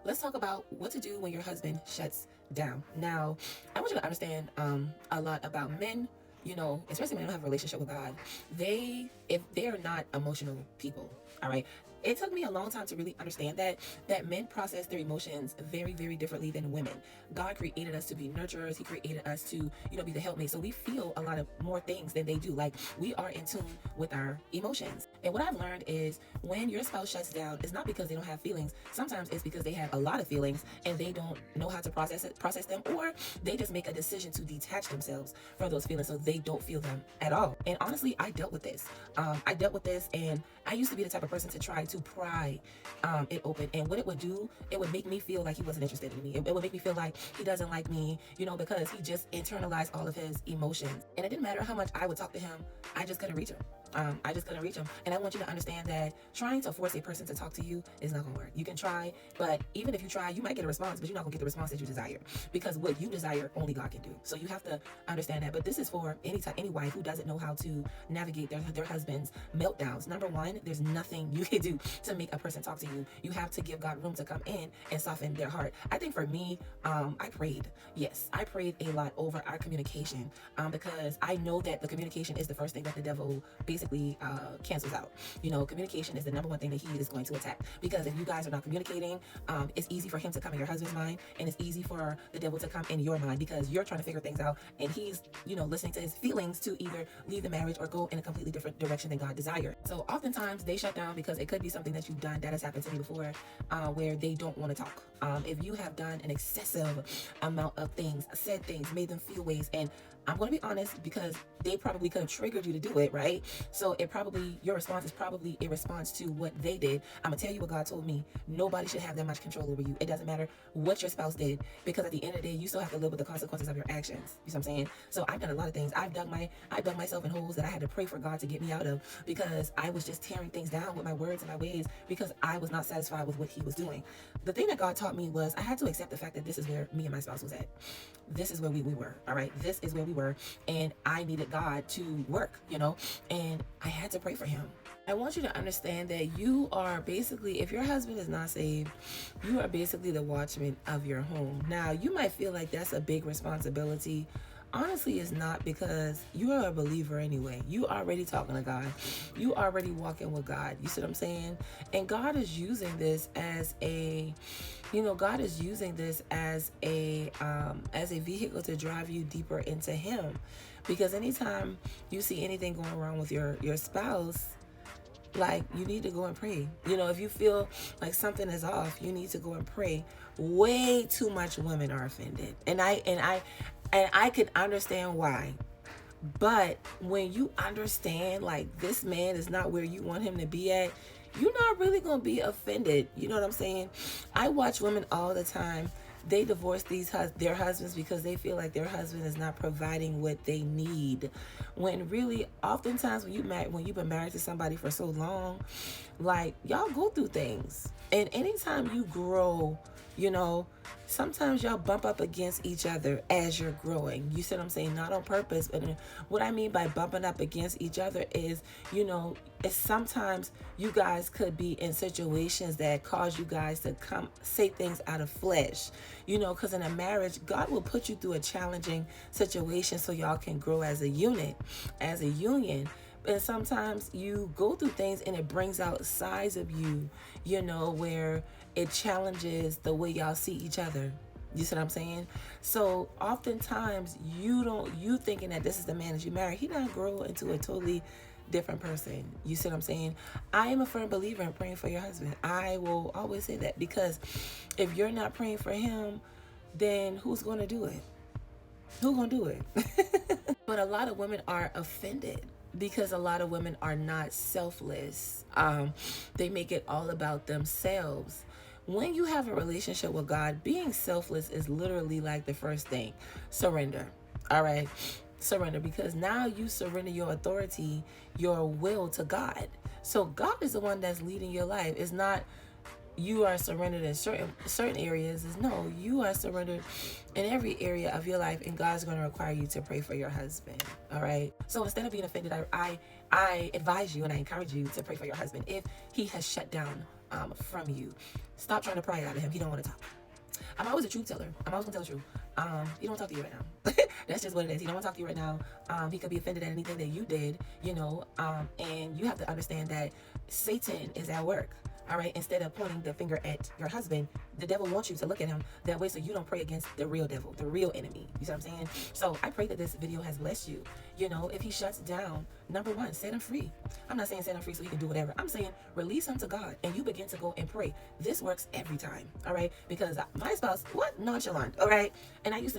let's talk about what to do when your husband shuts down. Now, I want you to understand a lot about men. Especially when they don't have a relationship with God, if they're not emotional people, all right. It took me a long time to really understand that men process their emotions very, very differently than women. God created us to be nurturers. He created us to, be the helpmate. So we feel a lot of more things than they do. Like, we are in tune with our emotions. And what I've learned is when your spouse shuts down, it's not because they don't have feelings. Sometimes it's because they have a lot of feelings and they don't know how to process them, or they just make a decision to detach themselves from those feelings so they don't feel them at all. And honestly, I dealt with this. And I used to be the type of person to try to pry it open. And what it would do, it would make me feel like he wasn't interested in me. It would make me feel like he doesn't like me, because he just internalized all of his emotions. And it didn't matter how much I would talk to him, I just couldn't reach him. I just couldn't reach him. And I want you to understand that trying to force a person to talk to you is not gonna work. You can try, but even if you try, you might get a response, but you're not gonna get the response that you desire, because what you desire, only God can do. So you have to understand that. But this is for any wife who doesn't know how to navigate their husband's meltdowns. Number one, there's nothing you can do to make a person talk to you. You have to give God room to come in and soften their heart. I think for me, I prayed. Yes, I prayed a lot over our communication, because I know that the communication is the first thing that the devil basically cancels out. Communication is the number one thing that he is going to attack, because if you guys are not communicating, it's easy for him to come in your husband's mind, and it's easy for the devil to come in your mind, because you're trying to figure things out and he's listening to his feelings to either leave the marriage or go in a completely different direction than God desired. So oftentimes they shut down because it could be something that you've done. That has happened to me before, where they don't want to talk. If you have done an excessive amount of things, said things, made them feel ways, and I'm going to be honest, because they probably could have triggered you to do it, right? So your response is probably a response to what they did. I'm going to tell you what God told me. Nobody should have that much control over you. It doesn't matter what your spouse did, because at the end of the day, you still have to live with the consequences of your actions. You know what I'm saying? So I've done a lot of things. I've dug myself in holes that I had to pray for God to get me out of, because I was just tearing things down with my words and my ways, because I was not satisfied with what he was doing. The thing that God taught me was I had to accept the fact that this is where me and my spouse was at. This is where we were. All right. This is where we were. And I needed God to work, and I had to pray for him. I want you to understand that you are basically, if your husband is not saved, you are basically the watchman of your home. Now, you might feel like that's a big responsibility. Honestly, it's not, because you are a believer anyway. You already talking to God. You already walking with God. You see what I'm saying? And God is using this as a vehicle to drive you deeper into him. Because anytime you see anything going wrong with your spouse, like, you need to go and pray. If you feel like something is off, you need to go and pray. Way too much women are offended. And I can understand why. But when you understand, like, this man is not where you want him to be at, you're not really going to be offended. You know what I'm saying? I watch women all the time. They divorce their husbands because they feel like their husband is not providing what they need. When really, oftentimes when you've been married to somebody for so long, like, y'all go through things. And anytime you grow, sometimes y'all bump up against each other as you're growing. You see what I'm saying? Not on purpose, but what I mean by bumping up against each other is, it's sometimes you guys could be in situations that cause you guys to say things out of flesh, because in a marriage, God will put you through a challenging situation so y'all can grow as a unit, as a union. And sometimes you go through things and it brings out sides of you, where it challenges the way y'all see each other. You see what I'm saying? So oftentimes you thinking that this is the man that you marry, he not grow into a totally different person. You see what I'm saying? I am a firm believer in praying for your husband. I will always say that, because if you're not praying for him, then who's going to do it? Who's going to do it? But a lot of women are offended because a lot of women are not selfless. They make it all about themselves. When you have a relationship with God, being selfless is literally like the first thing. Surrender. All right? Surrender, because now you surrender your authority, your will to God. So God is the one that's leading your life. It's not you are surrendered in certain areas. Is no, you are surrendered in every area of your life, and God's going to require you to pray for your husband. All right. So instead of being offended, I advise you and I encourage you to pray for your husband if he has shut down from you. Stop trying to pry it out of him. He don't want to talk. I'm always a truth teller. I'm always gonna tell the truth. He don't want to talk to you right now. That's just what it is. He don't want to talk to you right now. He could be offended at anything that you did, and you have to understand that Satan is at work. All right. Instead of pointing the finger at your husband, the devil wants you to look at him that way so you don't pray against the real devil, the real enemy. You see what I'm saying? So I pray that this video has blessed you. If he shuts down, number one, set him free. I'm not saying set him free so he can do whatever. I'm saying release him to God and you begin to go and pray. This works every time. All right. Because my spouse, what? Nonchalant. All right. And I just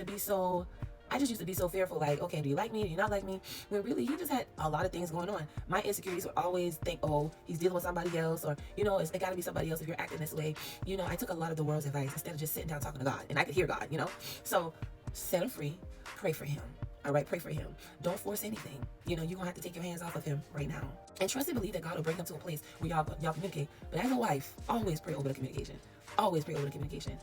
used to be so fearful, like, okay, do you like me? Do you not like me? When really, he just had a lot of things going on. My insecurities would always think, oh, he's dealing with somebody else, or, it got to be somebody else if you're acting this way. I took a lot of the world's advice instead of just sitting down talking to God, and I could hear God, So, set him free, pray for him. All right, pray for him. Don't force anything. You're going to have to take your hands off of him right now. And trust and believe that God will bring him to a place where y'all communicate. But as a wife, always pray over the communication. Always pray over the communication.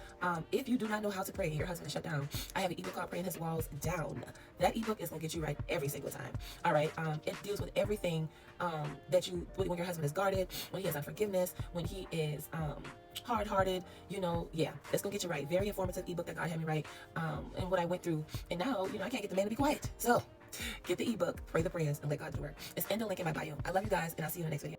If you do not know how to pray and your husband is shut down, I have an ebook called Praying His Walls Down. That ebook is going to get you right every single time. All right. It deals with everything when your husband is guarded, when he has unforgiveness, when he is hard-hearted, it's going to get you right. Very informative ebook that God had me write, and what I went through. And now, I can't get the man to be quiet. So get the ebook, pray the prayers, and let God do the work. It's in the link in my bio. I love you guys, and I'll see you in the next video.